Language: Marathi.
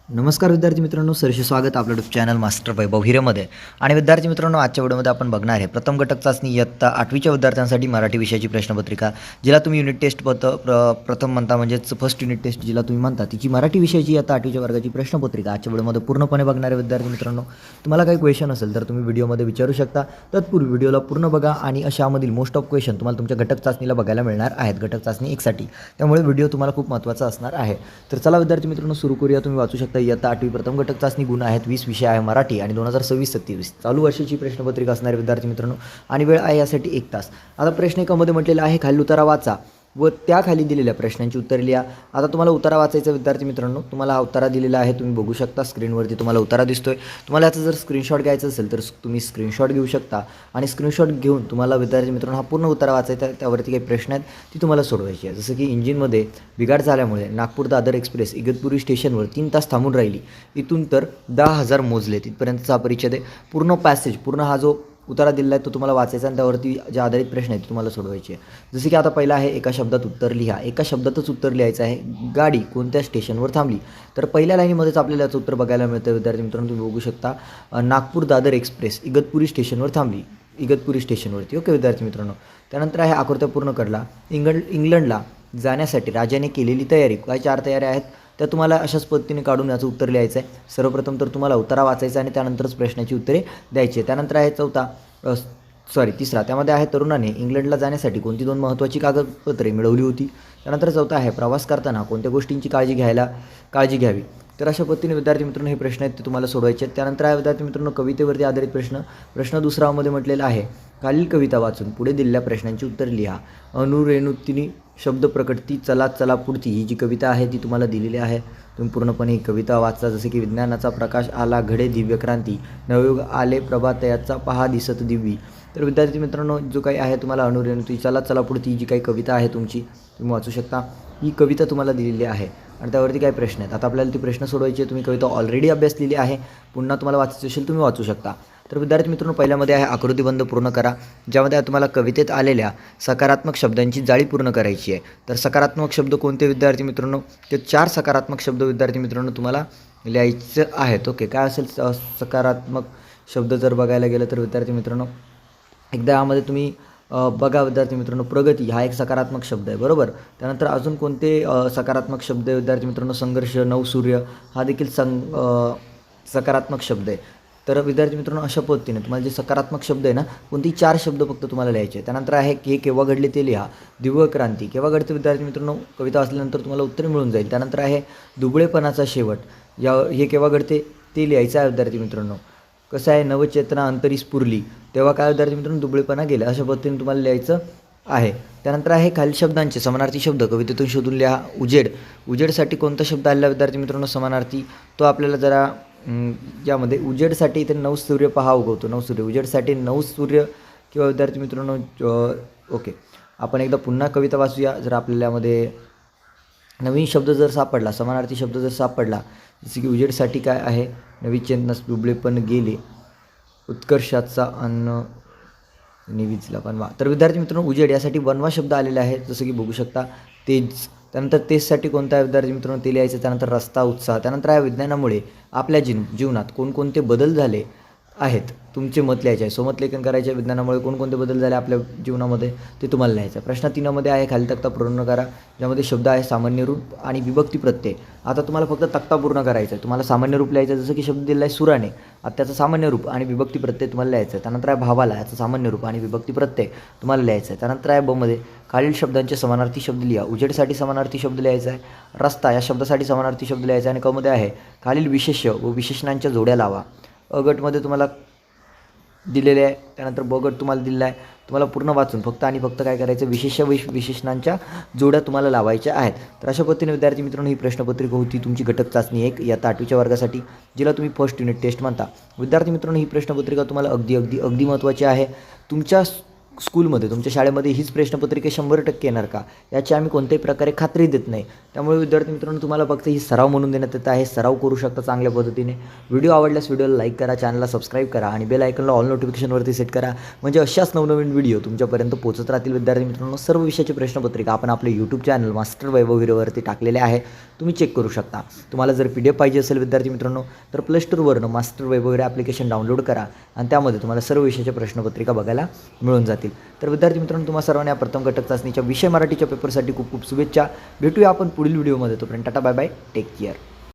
नमस्कार विद्यार्थी मित्रांनो, सरसे स्वागत आपल्या यूट्यूब चॅनल मास्टर वैभव हिरेमध्ये. आणि विद्यार्थी मित्रांनो, आजच्या व्हिडिओमध्ये आपण बघणार आहे प्रथम घटक चाचणी इयत्ता 8वीच्या विद्यार्थ्यांसाठी मराठी विषयाची प्रश्नपत्रिका, जिला तुम्ही युनिट टेस्ट प्रथम म्हणता, म्हणजेच फर्स्ट युनिट टेस्ट जिला तुम्ही म्हणता, तिची मराठी विषयाची इयत्ता 8वीच्या वर्गाची प्रश्नपत्रिका आजच्या व्हिडिओमध्ये पूर्णपणे बघणार आहे. विद्यार्थी मित्रांनो, तुम्हाला काही क्वेश्चन असेल तर तुम्ही व्हिडिओमध्ये विचारू शकता. तत्पूर्वी व्हिडिओला पूर्ण बघा आणि अशामधील मोस्ट ऑफ क्वेश्चन तुम्हाला तुमच्या घटक चाचणीला बघायला मिळणार आहेत, घटक चाचणी 1साठी. त्यामुळे व्हिडिओ तुम्हाला खूप महत्त्वाचा असणार आहे. तर चला विद्यार्थी मित्रांनो, सुरू करूया. तुम्ही वाचू शकता इयत्ता 8वी प्रथम घटक चाचणी गुण आहेत 20, विषय आहे मराठी आणि 2026-27 चालू वर्षाची प्रश्नपत्रिका असणार आहे विद्यार्थी मित्रांनो. आणि वेळ आहे यासाठी 1 तास. आता प्रश्न एकामध्ये म्हटलेला आहे खालील उतारा वाचा व त्याखाली दिलेल्या प्रश्नांची उत्तरे लिहा. आता तुम्हाला उतारा वाचायचा विद्यार्थी मित्रांनो, तुम्हाला हा उतारा दिलेला आहे, तुम्ही बघू शकता स्क्रीनवरती तुम्हाला उतारा दिसतोय. तुम्हाला याचा जर स्क्रीनशॉट घ्यायचा असेल तर तुम्ही स्क्रीनशॉट घेऊ शकता आणि स्क्रीनशॉट घेऊन तुम्हाला विद्यार्थी मित्रांनो हा पूर्ण उतारा वाचायचा आहे. त्यावरती काही प्रश्न आहेत ती तुम्हाला सोडवायची आहे. जसं की इंजिनमध्ये बिघाड झाल्यामुळे नागपूर दादर एक्सप्रेस इगतपुरी स्टेशनवर 3 तास थांबून राहिली. इथून तर 10,000 मोजले, तिथपर्यंतचा हा परिच्छेद आहे. पूर्ण पॅसेज, पूर्ण हा जो उतारा दिला आहे तो तुम्हाला वाचायचा आणि त्यावरती जे आधारित प्रश्न आहेत ते तुम्हाला सोडवायचे आहे. जसे की आता पहिला आहे एका शब्दात उत्तर लिहा. एका शब्दातच उत्तर लिहायचं आहे. गाडी कोणत्या स्टेशनवर थांबली. तर पहिल्या लाईनीमध्येच आपल्याला याचं उत्तर बघायला मिळतं विद्यार्थी मित्रांनो, तुम्ही बघू शकता नागपूर दादर एक्सप्रेस इगतपुरी स्टेशनवर थांबली, इगतपुरी स्टेशनवरती. ओके विद्यार्थी मित्रांनो, त्यानंतर आहे आकृत्या पूर्ण करला. इंग्लंडला जाण्यासाठी राजाने केलेली तयारी. काय 4 तयाऱ्या आहेत त्या तुम्हाला अशाच पद्धतीने काढून याचं उत्तर लिहायचं आहे. सर्वप्रथम तर तुम्हाला उतारा वाचायचा आणि त्यानंतरच प्रश्नाची उत्तरे द्यायची आहे. त्यानंतर आहे तिसरा, त्यामध्ये आहे तरुणाने इंग्लंडला जाण्यासाठी कोणती 2 महत्त्वाची कागदपत्रे मिळवली होती. त्यानंतर चौथा आहे प्रवास करताना कोणत्या गोष्टींची काळजी घ्यावी. तर अशा पद्धतीने विद्यार्थी मित्रांनो हे प्रश्न आहेत ते तुम्हाला सोडवायचे आहेत. त्यानंतर आहे विद्यार्थी मित्रांनो कवितेवरती आधारित प्रश्न दुसरामध्ये म्हटलेला आहे खालील कविता वाचून पुढे दिलेल्या प्रश्नांची उत्तर लिहा. अनुरेणुतिनी शब्द प्रकटती चला चला पुढती ही जी कविता आहे ती तुम्हाला दिलेली आहे. तुम्ही पूर्णपणे ही कविता वाचा. जसे की विज्ञानाचा प्रकाश आला घडे दिव्य क्रांती, नवयुग आले प्रभातयाचा पहा दिसत दिव्य. तर विद्यार्थी मित्रांनो जो काही आहे तुम्हाला अनुरेणुती चला चला पुढती ही जी काही कविता आहे तुमची तुम्ही वाचू शकता. ही कविता तुम्हाला दिलेली आहे आणि त्यावरती काय प्रश्न आहेत. आता आपल्याला ती प्रश्न सोडवायची आहे. तुम्ही कविता ऑलरेडी अभ्यासलेली आहे, पुन्हा तुम्हाला वाचायची असेल तुम्ही वाचू शकता. तर विद्यार्थी मित्रांनो पहिल्यामध्ये आहे आकृतीबंध पूर्ण करा, ज्यामध्ये तुम्हाला कवितेत आलेल्या सकारात्मक शब्दांची जाळी पूर्ण करायची आहे. तर सकारात्मक शब्द कोणते विद्यार्थी मित्रांनो, ते 4 सकारात्मक शब्द विद्यार्थी मित्रांनो तुम्हाला लिहायचे आहेत. ओके, काय असेल सकारात्मक शब्द जर बघायला गेलं तर विद्यार्थी मित्रांनो एकदा यामध्ये तुम्ही बघा विद्यार्थी मित्रांनो, प्रगती हा एक सकारात्मक शब्द आहे, बरोबर. त्यानंतर अजून कोणते सकारात्मक शब्द आहे विद्यार्थी मित्रांनो, संघर्ष, नवसूर्य हा देखील सकारात्मक शब्द आहे. तर विद्यार्थी मित्रांनो अशा पद्धतीने तुम्हाला जे सकारात्मक शब्द आहे ना, कोणतेही 4 शब्द फक्त तुम्हाला लिहायचे. त्यानंतर आहे हे केव्हा घडले ते लिहा. दिव्य क्रांती केव्हा घडते विद्यार्थी मित्रांनो, कविता वाचल्यानंतर तुम्हाला उत्तर मिळून जाईल. त्यानंतर आहे दुबळेपणाचा शेवट, हे केव्हा घडते ते लिहायचं आहे विद्यार्थी मित्रांनो. कसं आहे नवचेतना अंतरी स्फुरली, तेव्हा काय विद्यार्थी मित्रांनो दुबळेपणा गेला. अशा पद्धतीने तुम्हाला लिहायचं आहे. त्यानंतर आहे खालील शब्दांचे समानार्थी शब्द कवितेतून शोधून लिहा. उजेडसाठी कोणता शब्द आलेला विद्यार्थी मित्रांनो समानार्थी, तो आपल्याला जरा यामध्ये उजेडसाठी इथे नवसूर्य पहा उगवतो. नवसूर्य, उजेडसाठी नवसूर्य किंवा विद्यार्थी मित्रांनो ओके, आपण एकदा पुन्हा कविता वाचूया. जर आपल्याला यामध्ये नवीन शब्द जर सापडला, समानार्थी शब्द जर सापडला, जसे की उजेडसाठी काय आहे नवीचेतनास दुबळेपण गेले, उत्कर्षाचा अन्न निविजला बनवा. तर विद्यार्थी मित्रांनो उजेड यासाठी बनवा शब्द आलेला आहे, जसं की बघू शकता तेज. त्यानंतर तेजसाठी कोणता आहे विद्यार्थी मित्रांनो ते लिहायचं. त्यानंतर रस्ता, उत्साह. त्यानंतर आहे विज्ञानामुळे आपल्या जीवनात कोणकोणते बदल झाले आहेत तुमचे मत लिहायचे आहे. स्वमत लेखन करायचे. विज्ञानामुळे कोणकोणते बदल झाले आपल्या जीवनामध्ये ते तुम्हाला लिहायचं आहे. प्रश्न 3मध्ये आहे खाली तक्ता पूर्ण करा, ज्यामध्ये शब्द आहे सामान्य रूप आणि विभक्ती प्रत्यय. आता तुम्हाला फक्त तक्ता पूर्ण करायचा आहे. तुम्हाला सामान्य रूप लिहायचं आहे, जसं की शब्द दिला आहे सुराने, आता त्याचं सामान्य रूप आणि विभक्ती प्रत्यय तुम्हाला लिहायचं आहे. त्यानंतर आहे भावाला, याचं सामान्य रूप आणि विभक्ती प्रत्यय तुम्हाला लिहायचं आहे. त्यानंतर आहे मध्ये खालील शब्दांचे समानार्थी शब्द लिहा. उजेडसाठी समानार्थी शब्द लिहायचा आहे. रस्ता या शब्दासाठी समानार्थी शब्द लिहायचा आहे. आणि मध्ये आहे खालील विशेष्य व विशेषणांच्या जोड्या लावा. गटमध्ये तुम्हाला दिलेले आहे. त्यानंतर गट तुम्हाला दिलेला आहे. तुम्हाला पूर्ण वाचून फक्त आणि फक्त काय करायचं, विशेषणांच्या जोड्या तुम्हाला लावायच्या आहेत. तर अशा पद्धतीने विद्यार्थी मित्रांनो ही प्रश्नपत्रिका होती तुमची घटक चाचणी 1 इयत्ता 8वीच्या वर्गासाठी, जिला तुम्ही फर्स्ट युनिट टेस्ट म्हणता. विद्यार्थी मित्रांनो ही प्रश्नपत्रिका तुम्हाला अगदी महत्त्वाची आहे. तुमच्या स्कूलमध्ये तुमच्या शाळेमध्ये हीच प्रश्नपत्रिका 100% येणार का, याची आम्ही कोणत्याही प्रकारे खात्री देत नाही. त्यामुळे विद्यार्थी मित्रांनो, तुम्हाला फक्त ही सराव म्हणून देण्यात येत आहे. सराव करू शकता चांगल्या पद्धतीने. व्हिडिओ आवडल्यास व्हिडिओला लाईक करा, चॅनलला सबस्क्राईब करा आणि बेल आयकॉनला ऑल नोटिफिकेशनवरती सेट करा. म्हणजे अशाच नवनवीन व्हिडिओ तुमच्यापर्यंत पोहोचत राहतील. विद्यार्थी मित्रांनो, सर्व विषयाची प्रश्नपत्रिका आपण आपले यूट्यूब चॅनल मास्टर वैभव व्हिडिओवरती टाकलेले आहे, तुम्ही चेक करू शकता. तुम्हाला जर PDF पाहिजे असेल विद्यार्थी मित्रांनो, तर प्ले स्टोरवरनं मास्टर वैभव व्हिडिओ ॲप्लिकेशन डाउनलोड करा आणि त्यामध्ये तुम्हाला सर्व विषयाच्या प्रश्नपत्रिका बघायला मिळून जातील. तर विद्यार्थी मित्रांनो, तुम्हा सर्वांना या प्रथम घटक चाचणीच्या विषय मराठीच्या पेपरसाठी खूप खूप शुभेच्छा. भेटूया आपण पुढील व्हिडिओमध्ये. तोपर्यंत tata bye bye, take care.